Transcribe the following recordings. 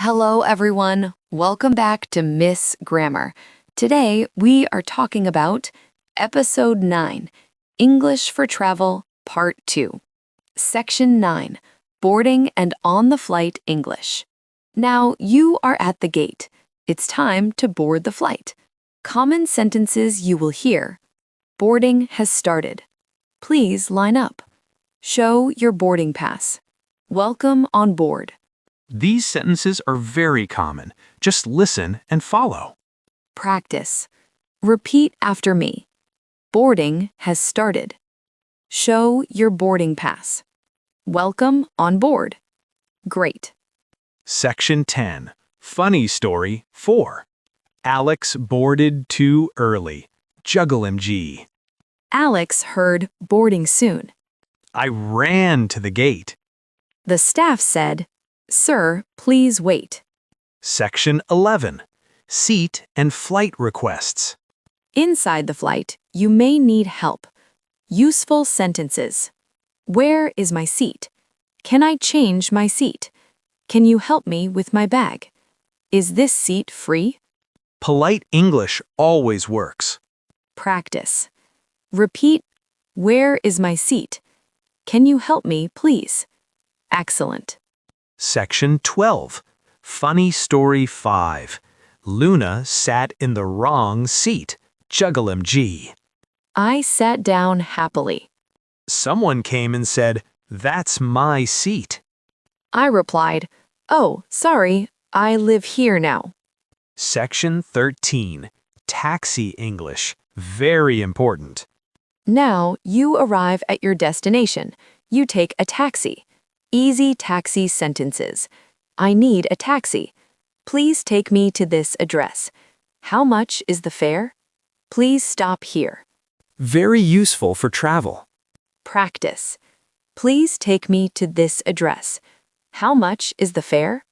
Hello, everyone. Welcome back to Miss Grammar. Today, we are talking about Episode 9, English for Travel, Part 2. Section 9, Boarding and On-the-Flight English. Now, you are at the gate. It's time to board the flight. Common sentences you will hear. Boarding has started. Please line up. Show your boarding pass. Welcome on board. These sentences are very common. Just listen and follow. Practice. Repeat after me. Boarding has started. Show your boarding pass. Welcome on board. Great. Section 10. Funny Story 4. Alex boarded too early. Juggle-MG. Alex heard boarding soon. I ran to the gate. The staff said, "Sir, please wait." Section 11. Seat and flight requests. Inside the flight, you may need help. Useful sentences. Where is my seat? Can I change my seat? Can you help me with my bag? Is this seat free? Polite English always works. Practice. Repeat, where is my seat? Can you help me, please? Excellent. Section 12. Funny Story 5. Luna sat in the wrong seat. Juggle-MG. I sat down happily. Someone came and said, "That's my seat." I replied, "Oh, sorry, I live here now." Section 13. Taxi English. Very important. Now you arrive at your destination. You take a taxi. Easy taxi sentences. I need a taxi. Please take me to this address. How much is the fare? Please stop here. Very useful for travel. Practice. Please take me to this address. How much is the fare?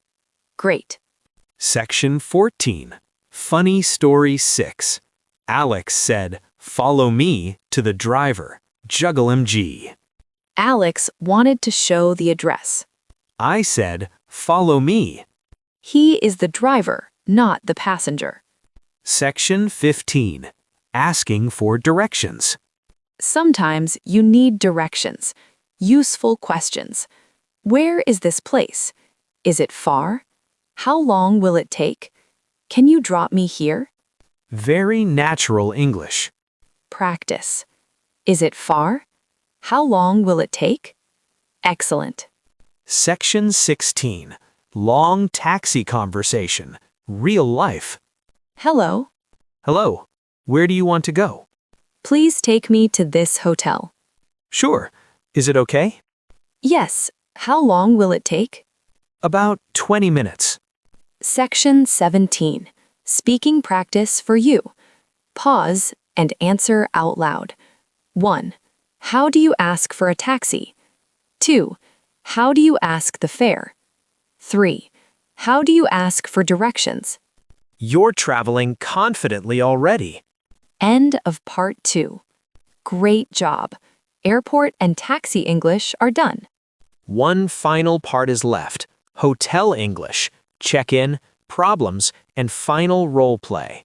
Great. Section 14. Funny Story 6. Alex said, "Follow me to the driver." Juggle-MG. Alex wanted to show the address. I said, "Follow me." He is the driver, not the passenger. Section 15. Asking for directions. Sometimes you need directions. Useful questions. Where is this place? Is it far? How long will it take? Can you drop me here? Very natural English. Practice. Is it far? How long will it take? Excellent. Section 16. Long taxi conversation. Real life. Hello. Hello. Where do you want to go? Please take me to this hotel. Sure. Is it okay? Yes. How long will it take? About 20 minutes. Section 17. Speaking practice for you. Pause and answer out loud. 1. How do you ask for a taxi? 2. How do you ask the fare? 3. How do you ask for directions? You're traveling confidently already. End of Part 2. Great job. Airport and taxi English are done. One final part is left. Hotel English. Check-in, problems, and final role play.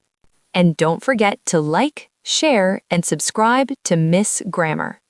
And don't forget to like, share, and subscribe to Miss Grammar.